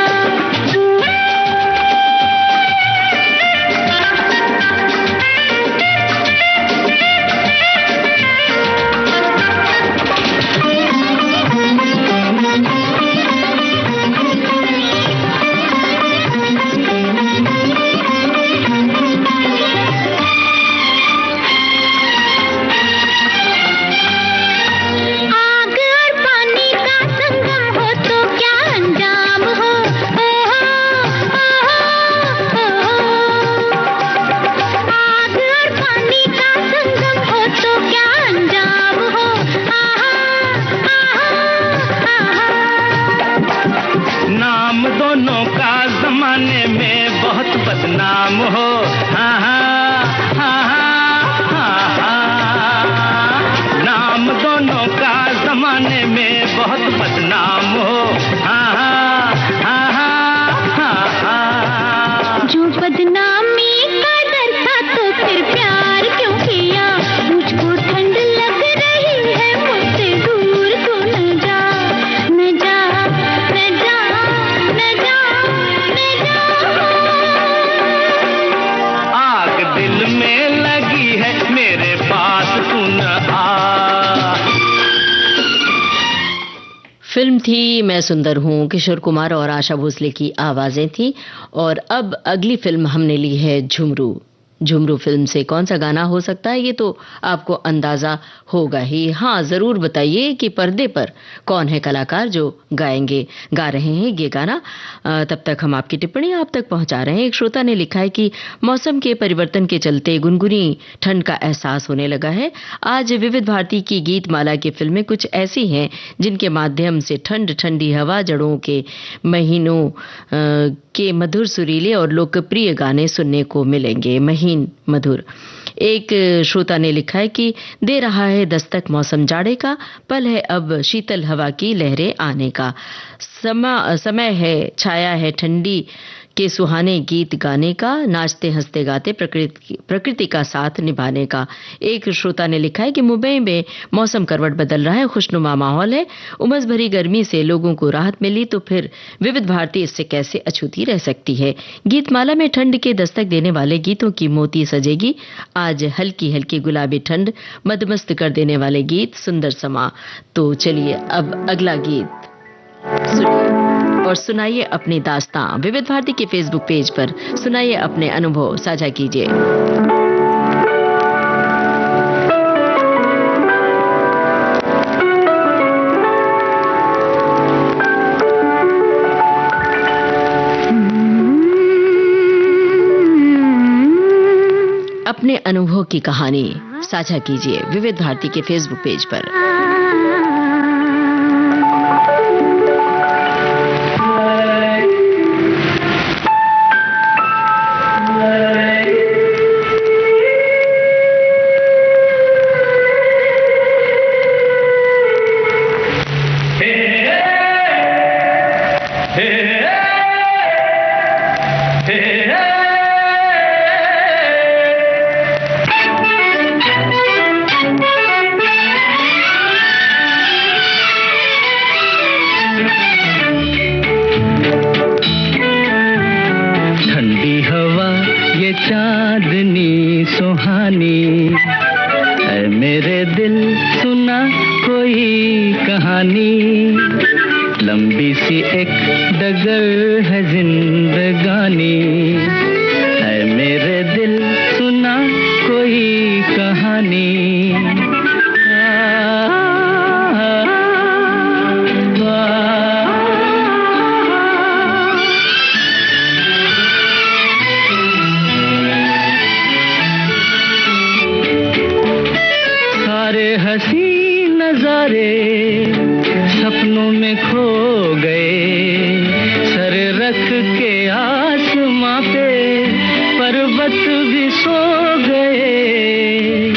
बहुत बदनाम हो। हाँ हाँ हाँ हाँ हाँ। जो बदनामी का डर था तो फिर प्यार क्यों किया? मुझको ठंड लग रही है, मुझसे दूर तू न जा, न जा, न जा, न जा, न जा। आग दिल में लगी है, मेरे पास तू न आ। फिल्म थी मैं सुंदर हूँ, किशोर कुमार और आशा भोसले की आवाजें थी। और अब अगली फिल्म हमने ली है झुमरू। झुमरू फिल्म से कौन सा गाना हो सकता है ये तो आपको अंदाजा होगा ही। हाँ, जरूर बताइए कि पर्दे पर कौन है कलाकार जो गा रहे हैं ये गाना। तब तक हम आपकी टिप्पणी आप तक पहुंचा रहे हैं। एक श्रोता ने लिखा है कि मौसम के परिवर्तन के चलते गुनगुनी ठंड का एहसास होने लगा है। आज विविध भारती की गीत माला की फिल्में कुछ ऐसी हैं जिनके माध्यम से ठंडी हवा, जड़ों के महीनों के मधुर सुरीले और लोकप्रिय गाने सुनने को मिलेंगे। महीन मधुर। एक श्रोता ने लिखा है कि दे रहा है दस्तक मौसम जाड़े का, पल है अब शीतल हवा की लहरें आने का, समय है छाया है ठंडी के सुहाने गीत गाने का, नाचते हंसते गाते प्रकृति का साथ निभाने का। एक श्रोता ने लिखा है कि मुंबई में मौसम करवट बदल रहा है, खुशनुमा माहौल है, उमस भरी गर्मी से लोगों को राहत मिली तो फिर विविध भारती इससे कैसे अछूती रह सकती है। गीतमाला में ठंड के दस्तक देने वाले गीतों की मोती सजेगी। आज हल्की हल्की गुलाबी ठंड मदमस्त कर देने वाले गीत सुंदर समा। तो चलिए अब अगला गीत सुनिए और सुनाइए अपनी दास्तां। विविध भारती के फेसबुक पेज पर सुनाइए अपने अनुभव साझा कीजिए। अपने अनुभव की कहानी साझा कीजिए विविध भारती के फेसबुक पेज पर। चांदनी सुहानी है मेरे दिल, सुना कोई कहानी, लंबी सी एक डगर है जिंदगानी, है मेरे दिल सुना कोई कहानी। हंसी नजारे सपनों में खो गए, सर रख के आसमां पे पर्वत भी सो गए,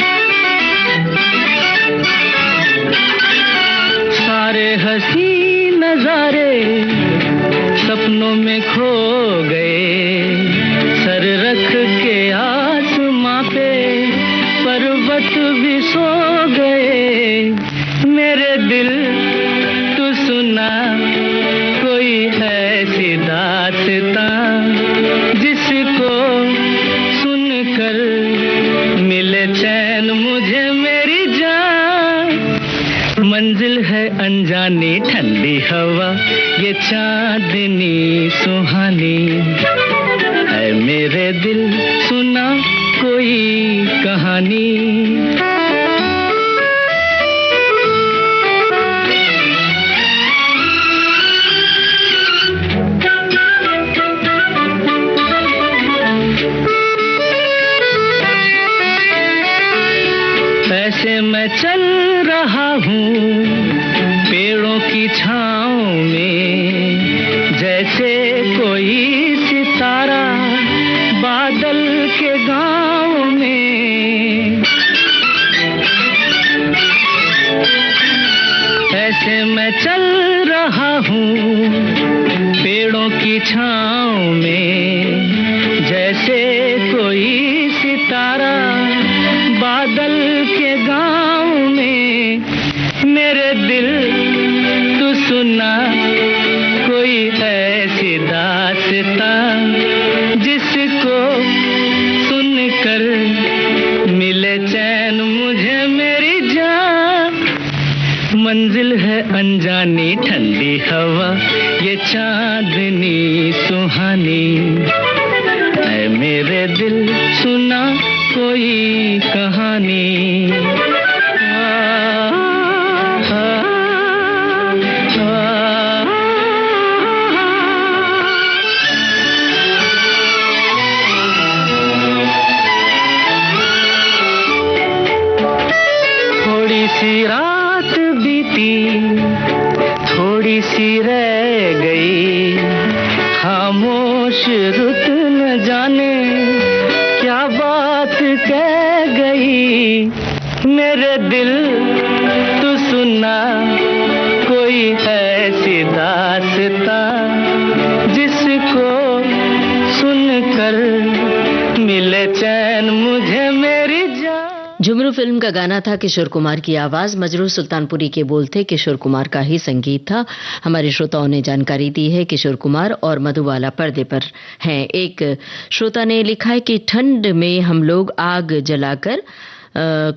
सारे हंसी नजारे सपनों में खो गए, सर रख के आसमां पे पर्वत भी सो गए। मेरे दिल तू सुना कोई ऐसी दास्तां, जिसको सुनकर मिले चैन मुझे मेरी जान। मंजिल है अनजानी ठंडी हवा ये चांदनी सुहानी, है मेरे दिल सुना कोई कहानी। ऐसे मैं चल रहा हूँ पेड़ों की छाँव में, जैसे कोई सितारा बादल के गाँव में, ऐसे मैं चल रहा हूँ पेड़ों की छाँव में, जैसे कोई सितारा बादल के गाँव में। मेरे दिल तू सुना कोई ऐसी दास्तां, जिसको सुनकर मिले चैन मुझे मेरी जान। मंजिल है अनजानी ठंडी हवा, ये चांदनी सुहानी। ऐ मेरे दिल सुना कोई कहानी। थोड़ी सी रात बीती, थोड़ी सी रह गई, खामोश रुत न जाने क्या बात कह गई। मेरे दिल तू सुना कोई ऐसी दास्तां, जिसको सुनकर मिले चैन मुझे मेरी जान। झुमरू फिल्म का गाना था, किशोर कुमार की आवाज, मजरूह सुल्तानपुरी के बोल थे, किशोर कुमार का ही संगीत था। हमारे श्रोताओं ने जानकारी दी है किशोर कुमार और मधुबाला पर्दे पर हैं। एक श्रोता ने लिखा है कि ठंड में हम लोग आग जलाकर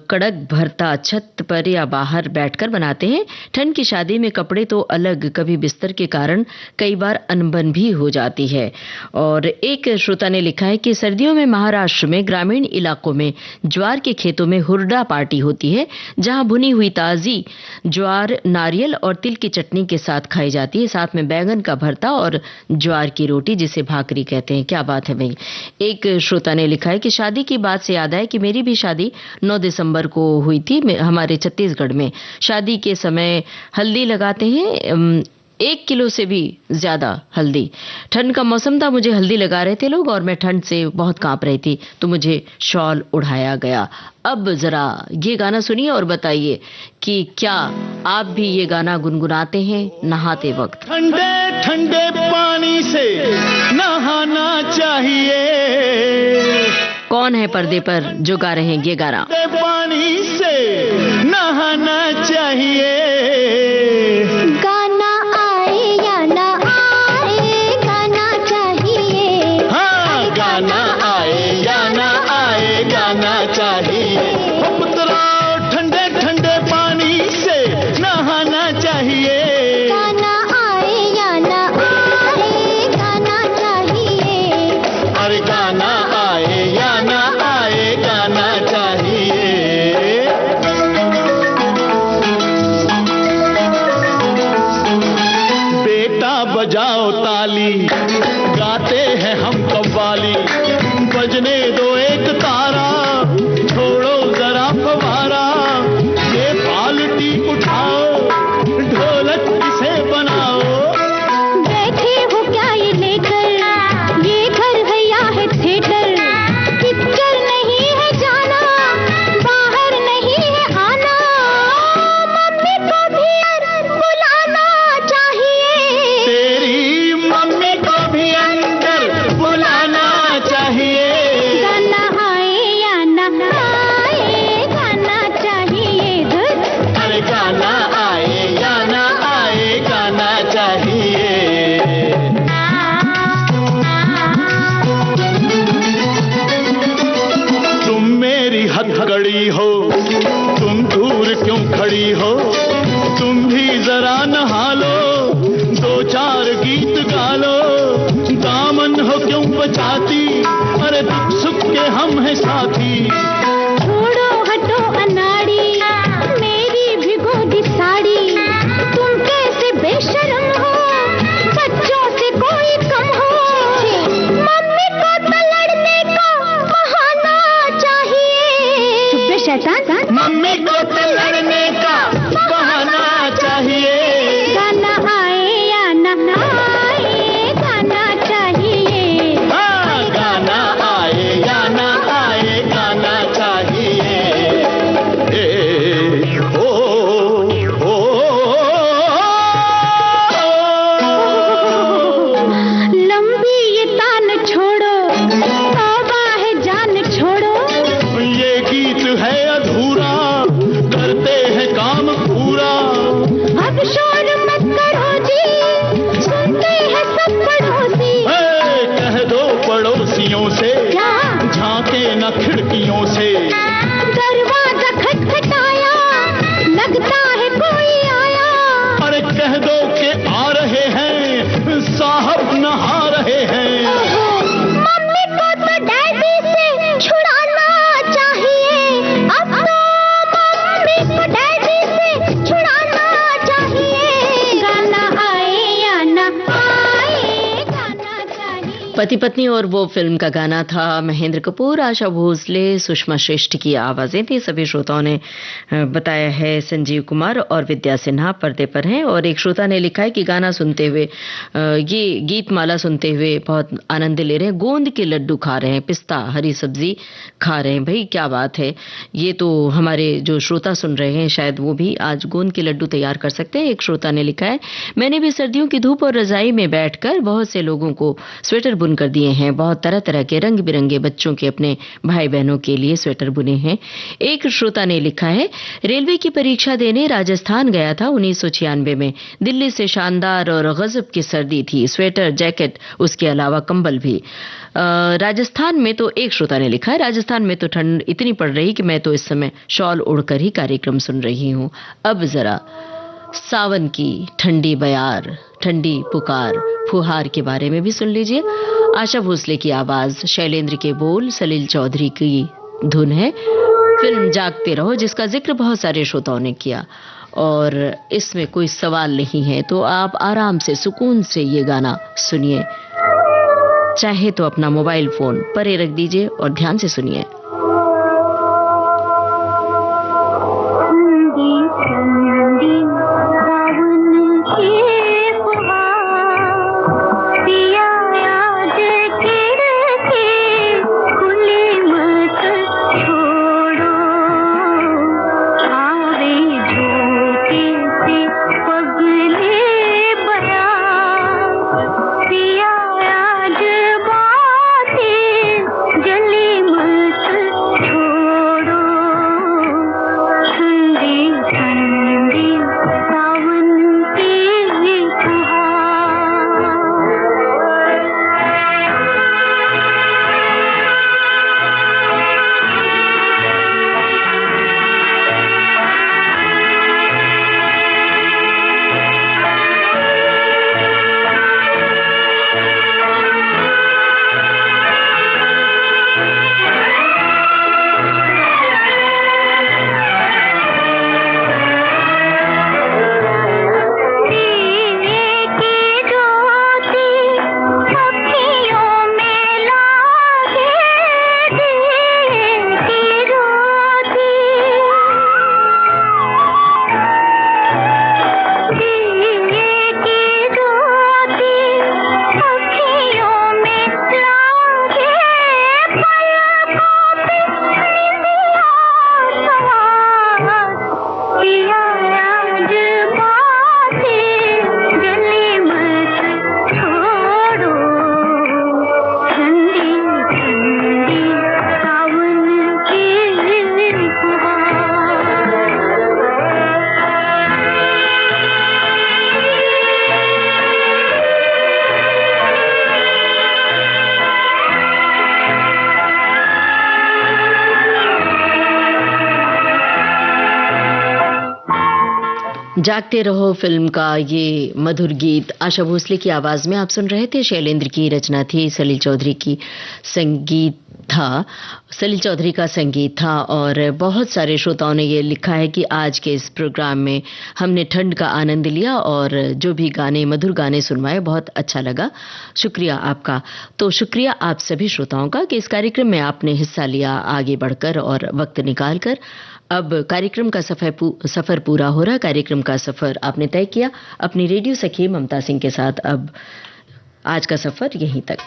कड़क भरता छत पर या बाहर बैठकर बनाते हैं। ठंड की शादी में कपड़े तो अलग, कभी बिस्तर के कारण कई बार अनबन भी हो जाती है। और एक श्रोता ने लिखा है कि सर्दियों में महाराष्ट्र में ग्रामीण इलाकों में ज्वार के खेतों में हुरडा पार्टी होती है, जहां भुनी हुई ताजी ज्वार नारियल और तिल की चटनी के साथ खाई जाती है, साथ में बैंगन का भरता और ज्वार की रोटी, जिसे भाकरी कहते हैं। क्या बात है भाई। एक श्रोता ने लिखा है कि शादी की बात से याद आया कि मेरी भी शादी 9 दिसंबर को हुई थी हमारे छत्तीसगढ़ में। शादी के समय हल्दी लगाते हैं, 1 किलो से भी ज्यादा हल्दी। ठंड का मौसम था, मुझे हल्दी लगा रहे थे लोग और मैं ठंड से बहुत कांप रही थी, तो मुझे शॉल उड़ाया गया। अब जरा ये गाना सुनिए और बताइए कि क्या आप भी ये गाना गुनगुनाते हैं नहाते वक्त। ठंडे ठंडे पानी से नहाना चाहिए। कौन है पर्दे पर जो गा रहे हैं ये गाना? पानी से नहाना चाहिए। गाना आए या ना आए, गाना चाहिए। हाँ, गाना आए या ना आए, गाना चाहिए। पुत्रा ठंडे ठंडे पानी से नहाना चाहिए। गाना आए या ना आए, गाना चाहिए। अरे गाना आए या ना आए, गाना चाहिए। बेटा बजाओ ताली, गाते हैं हम कव्वाली। बजने दो एक तारा, छोड़ो जरा फवारा। ये बाल्टी उठाओ, ढोलक इसे बनाओ। बैठे हो क्या ये लेकर, ये घर है या है थिएटर। पिक्चर नहीं है जाना, बाहर नहीं है आना। मम्मी को भी बुलाना चाहिए। तेरी मम्मी को भी अंदर बुलाना चाहिए। गाना आए या ना आए, गाना चाहिए। अरे गाना आए या ना आए, गाना चाहिए। तुम मेरी हथकड़ी हो, तुम दूर क्यों खड़ी हो? तुम भी जरा नहा लो, 2-4 गीत गा लो। दामन हो क्यों बचाती, अरे दुख सुख के हम हैं साथी। छोड़ो हटो अनाड़ी, मेरी भिगो दी साड़ी। तुम कैसे बेशर्म हो, बच्चों से कोई कम हो। मम्मी को तो लड़ने का बहाना चाहिए। शैतान, मम्मी को तो लड़ने का बहाना चाहिए। गाना आए या ना आए, गाना चाहिए। हाँ, गाना आए या ना आए, गाना चाहिए। पति पत्नी और वो फिल्म का गाना था। महेंद्र कपूर, आशा भोसले, सुषमा श्रेष्ठ की आवाजें थी। सभी श्रोताओं ने बताया है संजीव कुमार और विद्या सिन्हा पर्दे पर हैं। और एक श्रोता ने लिखा है कि गाना सुनते हुए, ये गीत माला सुनते हुए बहुत आनंद ले रहे हैं, गोंद के लड्डू खा रहे हैं, पिस्ता हरी सब्जी खा रहे हैं। भाई क्या बात है, ये तो हमारे जो श्रोता सुन रहे हैं शायद वो भी आज गोंद के लड्डू तैयार कर सकते हैं। एक श्रोता ने लिखा है, मैंने भी सर्दियों की धूप और रजाई में बैठकर बहुत से लोगों को स्वेटर बुन कर दिए हैं। बहुत तरह तरह के रंग बिरंगे बच्चों के अपने भाई बहनों के लिए स्वेटर बुने हैं। एक श्रोता ने लिखा है, रेलवे की परीक्षा देने राजस्थान गया था 1996 में। दिल्ली से शानदार और गजब की सर्दी थी, स्वेटर जैकेट उसके अलावा कंबल भी। राजस्थान में तो एक श्रोता ने लिखा है, राजस्थान में तो ठंड इतनी पड़ रही कि मैं तो इस समय शॉल ओढ़कर ही कार्यक्रम सुन रही हूं। अब जरा सावन की ठंडी बयार, ठंडी पुकार, फुहार के बारे में भी सुन लीजिए। आशा भोसले की आवाज, शैलेंद्र के बोल, सलील चौधरी की धुन है। फिल्म जागते रहो, जिसका जिक्र बहुत सारे श्रोताओं ने किया और इसमें कोई सवाल नहीं है, तो आप आराम से सुकून से ये गाना सुनिए। चाहे तो अपना मोबाइल फोन परे रख दीजिए और ध्यान से सुनिए। जागते रहो फिल्म का ये मधुर गीत आशा भोसले की आवाज में आप सुन रहे थे। शैलेंद्र की रचना थी, सलील चौधरी की संगीत था, सलील चौधरी का संगीत था। और बहुत सारे श्रोताओं ने ये लिखा है कि आज के इस प्रोग्राम में हमने ठंड का आनंद लिया और जो भी गाने, मधुर गाने सुनवाए, बहुत अच्छा लगा। शुक्रिया आपका। तो शुक्रिया आप सभी श्रोताओं का कि इस कार्यक्रम में आपने हिस्सा लिया आगे बढ़कर और वक्त निकाल कर। अब कार्यक्रम का सफर पूरा हो रहा। कार्यक्रम का सफर आपने तय किया अपनी रेडियो सखी ममता सिंह के साथ। अब आज का सफर यहीं तक।